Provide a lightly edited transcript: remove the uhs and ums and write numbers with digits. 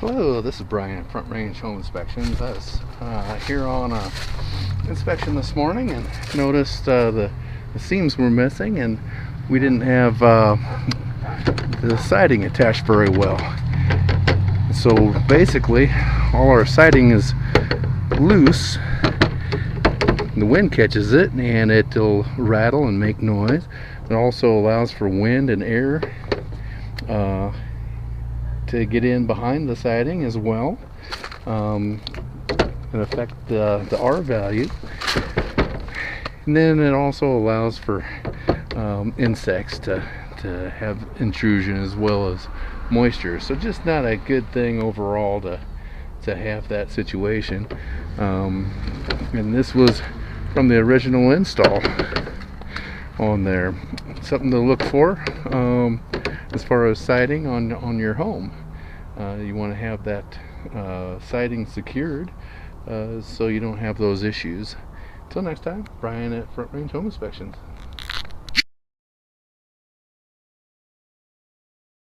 Hello, this is Brian at Front Range Home Inspections. I was here on inspection this morning and noticed the seams were missing, and we didn't have the siding attached very well. So basically, all our siding is loose. The wind catches it and it'll rattle and make noise. It also allows for wind and air to get in behind the siding as well, and affect the R value. And then it also allows for insects to have intrusion as well as moisture. So just not a good thing overall to have that situation. And this was from the original install on there. Something to look for as far as siding on your home. You want to have that siding secured so you don't have those issues. Until next time, Brian at Front Range Home Inspections.